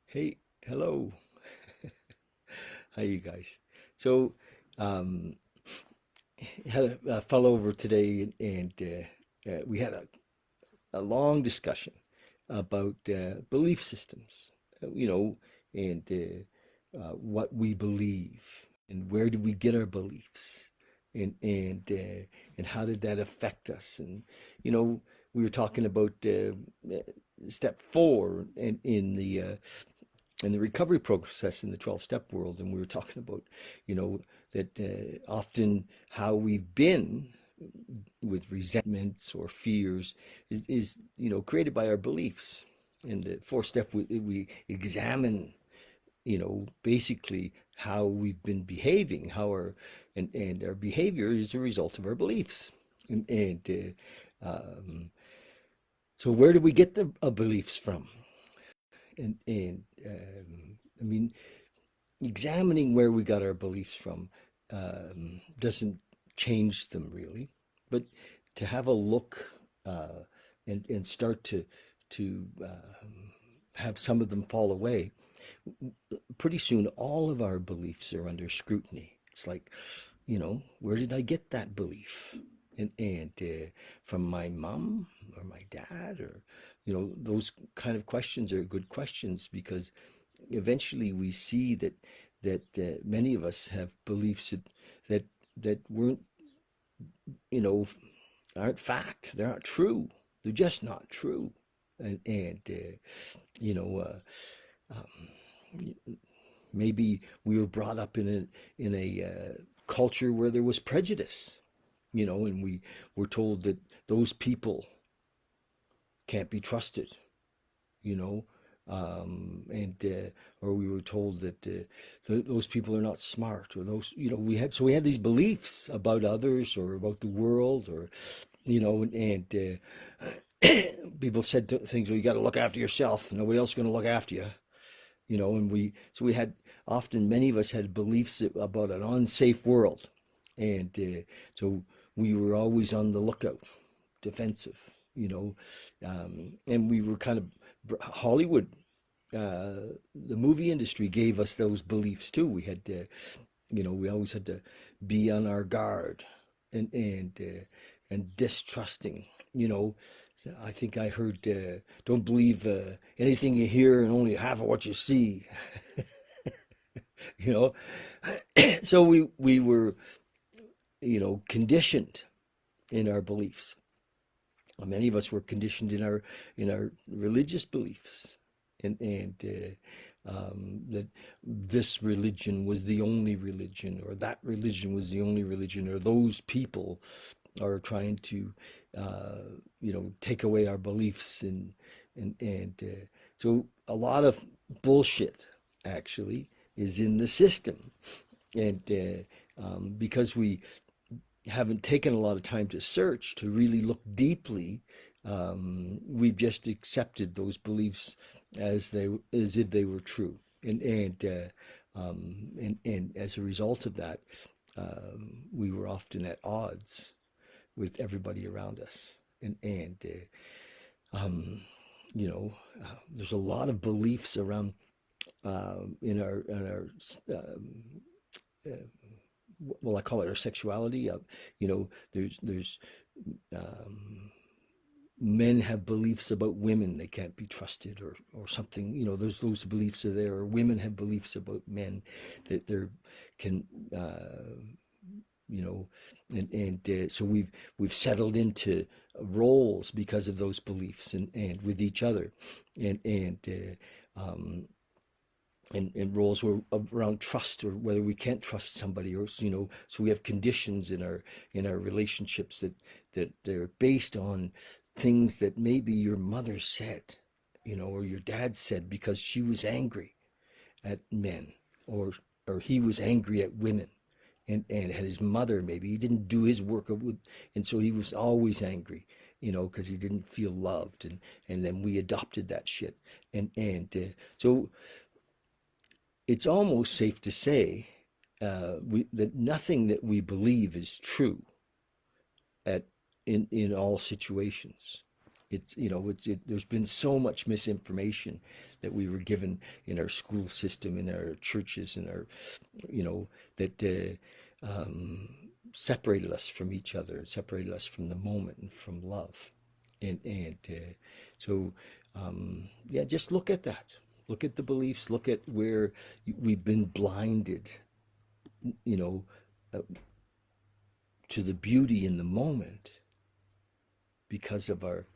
Hey, hello. How you guys? So, um, had a fellow over today, and we had a long discussion about belief systems, you know, and what we believe, and where do we get our beliefs, and how did that affect us? And we were talking about step four in the recovery process in the 12-step world, and we were talking about that often how we've been with resentments or fears is created by our beliefs. In the fourth step, we examine basically how we've been behaving, and our behavior is a result of our beliefs. And so where do we get the beliefs from? And I mean, examining where we got our beliefs from doesn't change them really, but to have a look and start to have some of them fall away, pretty soon all of our beliefs are under scrutiny. It's like, where did I get that belief? And from my mom or my dad, or those kind of questions are good questions, because eventually we see that many of us have beliefs that that weren't, you know, aren't fact. They're not true. They're just not true. And you know, maybe we were brought up in a culture where there was prejudice, and we were told that those people can't be trusted, you know, and or we were told that those people are not smart, or those, we had these beliefs about others or about the world, or and people said things, well, you got to look after yourself, nobody else is going to look after you, and we had, often many of us had beliefs about an unsafe world, and so we were always on the lookout, defensive, and we were kind of, Hollywood, the movie industry gave us those beliefs too. We had to, we always had to be on our guard, and distrusting. I think I heard, don't believe anything you hear and only half of what you see. you know, so we were, conditioned in our beliefs. Many of us were conditioned in our religious beliefs, and that this religion was the only religion, or that religion was the only religion, or those people are trying to, take away our beliefs, and so a lot of bullshit actually is in the system, and because we haven't taken a lot of time to search, to really look deeply, we've just accepted those beliefs as if they were true, and as a result of that, we were often at odds with everybody around us, and there's a lot of beliefs around, in our well, I call it our sexuality. There's men have beliefs about women, they can't be trusted, or something. There's those beliefs are there. Or women have beliefs about men, that there can, you know, and so we've settled into roles because of those beliefs, and with each other, and roles were around trust, or whether we can't trust somebody, or so we have conditions in our relationships that they're based on things that maybe your mother said, or your dad said, because she was angry at men, or he was angry at women, and had his mother, maybe he didn't do his work and so he was always angry, because he didn't feel loved, and then we adopted that shit, and so it's almost safe to say, that nothing that we believe is true at in all situations. There's been so much misinformation that we were given in our school system, in our churches, in our, that separated us from each other, separated us from the moment and from love. And yeah, just look at that. Look at the beliefs. Look at where we've been blinded, you know, uh, to the beauty in the moment because of our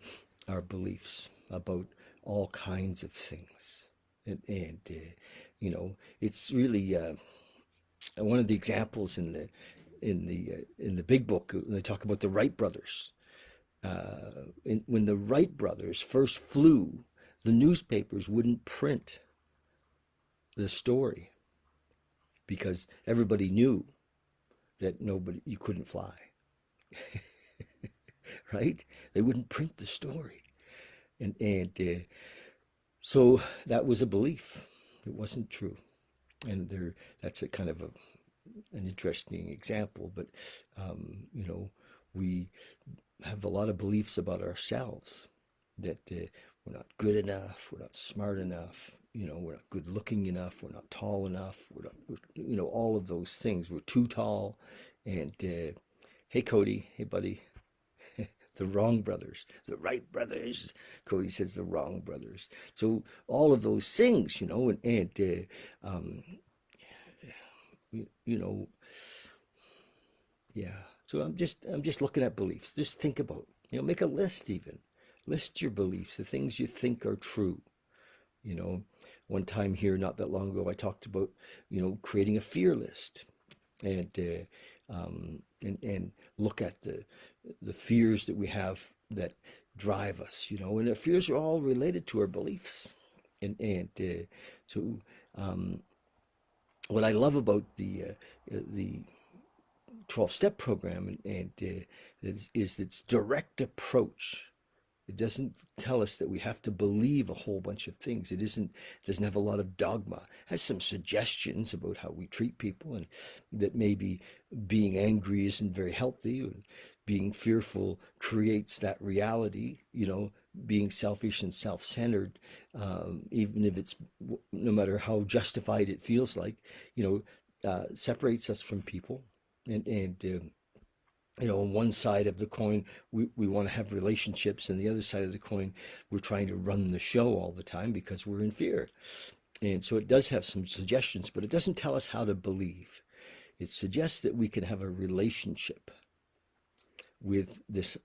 beliefs about all kinds of things. And it's really one of the examples in the big book when they talk about the Wright brothers. When the Wright brothers first flew, the newspapers wouldn't print the story because everybody knew that you couldn't fly, right? They wouldn't print the story, and so that was a belief. It wasn't true, and that's a kind of an interesting example. But we have a lot of beliefs about ourselves that we're not good enough, we're not smart enough, we're not good looking enough, we're not tall enough, all of those things. We're too tall. And hey, Cody, hey, buddy, the wrong brothers, the right brothers. Cody says the wrong brothers. So all of those things, and you, you know, yeah. So I'm just looking at beliefs. Just think about, make a list even. List your beliefs, the things you think are true. You know, one time here, not that long ago, I talked about, creating a fear list and look at the fears that we have that drive us, and our fears are all related to our beliefs. And so what I love about the 12-step program is its direct approach. It doesn't tell us that we have to believe a whole bunch of things. It doesn't have a lot of dogma. It has some suggestions about how we treat people, and that maybe being angry isn't very healthy, and being fearful creates that reality. Being selfish and self-centered, even if it's no matter how justified it feels like, separates us from people. And on one side of the coin, we want to have relationships, and the other side of the coin, we're trying to run the show all the time because we're in fear. And so it does have some suggestions, but it doesn't tell us how to believe. It suggests that we can have a relationship with this,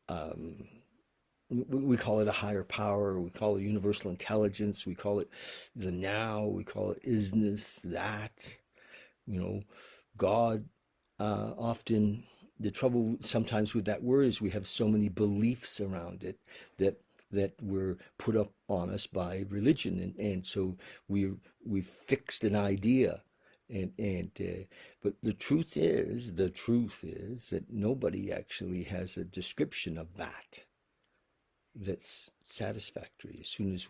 we call it a higher power, we call it universal intelligence, we call it the now, we call it isness, that, God. Often the trouble sometimes with that word is we have so many beliefs around it that were put up on us by religion, and so we fixed an idea. But the truth is that nobody actually has a description of that's satisfactory. As soon as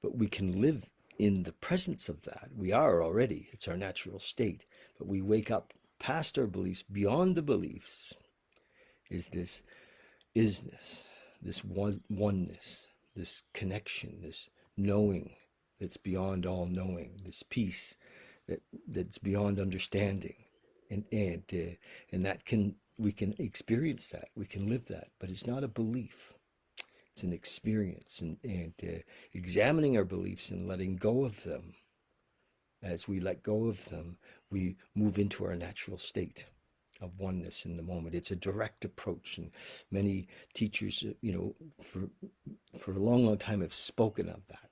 but we can live in the presence of that. We are already, it's our natural state, but we wake up past our beliefs. Beyond the beliefs is this isness, this oneness, this connection, this knowing that's beyond all knowing, this peace that's beyond understanding. And that we can experience that, we can live that, but it's not a belief. It's an experience, and examining our beliefs and letting go of them. As we let go of them, we move into our natural state of oneness in the moment. It's a direct approach, and many teachers, for a long, long time have spoken of that.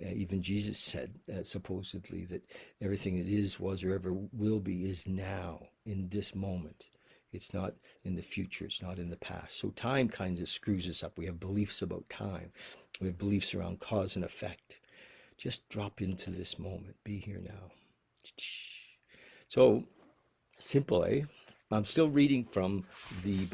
Even Jesus said, supposedly, that everything that is, was, or ever will be is now, in this moment. It's not in the future. It's not in the past. So time kind of screws us up. We have beliefs about time. We have beliefs around cause and effect. Just drop into this moment. Be here now. So simple, eh? I'm still reading from the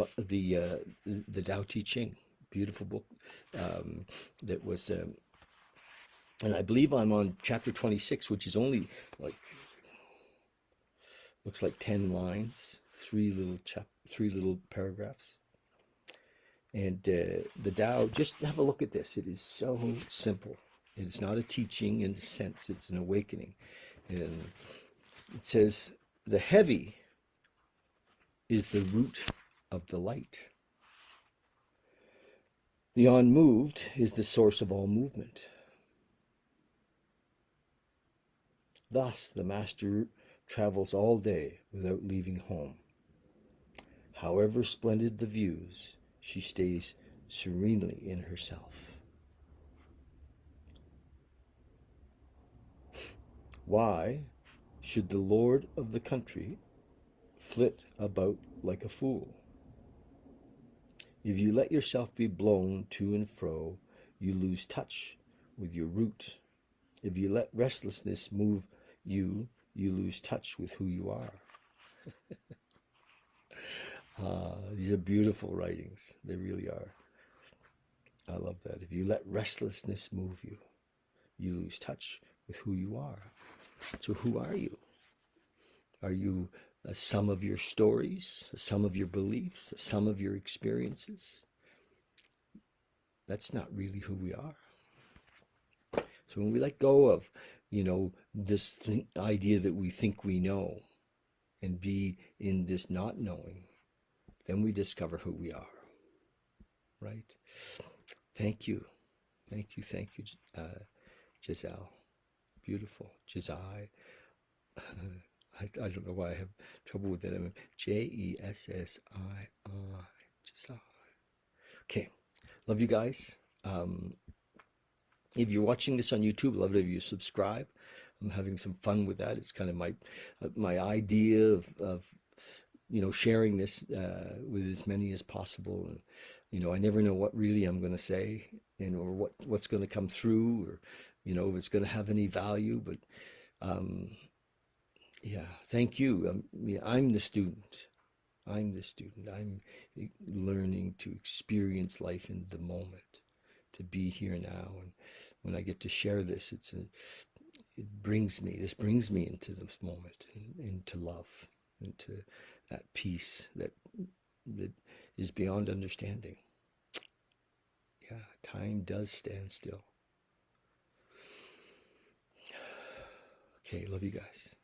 Tao Te Ching, beautiful book. That was, and I believe I'm on chapter 26, which is only looks like 10 lines, three little paragraphs. And the Tao, just have a look at this. It is so simple. It's not a teaching in a sense, it's an awakening. And it says, the heavy is the root of the light. The unmoved is the source of all movement. Thus, the master travels all day without leaving home. However splendid the views, she stays serenely in herself. Why should the lord of the country flit about like a fool? If you let yourself be blown to and fro, you lose touch with your root. If you let restlessness move you, you lose touch with who you are. These are beautiful writings. They really are. I love that. If you let restlessness move you, you lose touch with who you are. So who are you? Are you a sum of your stories, a sum of your beliefs, a sum of your experiences? That's not really who we are. So when we let go of, this idea that we think we know and be in this not knowing, then we discover who we are, right? Thank you. Thank you. Thank you, Giselle. Beautiful. Jezai. I don't know why I have trouble with that. I mean, Jessii. Jezai. Okay. Love you guys. If you're watching this on YouTube, I'd love it if you subscribe. I'm having some fun with that. It's kind of my idea of sharing this with as many as possible. And I never know what really I'm going to say, or what's going to come through, or if it's going to have any value. But yeah, thank you. I'm the student. I'm the student. I'm learning to experience life in the moment, to be here now. And when I get to share this, this brings me into this moment, into love, into that peace that is beyond understanding. Yeah, time does stand still. Okay, love you guys.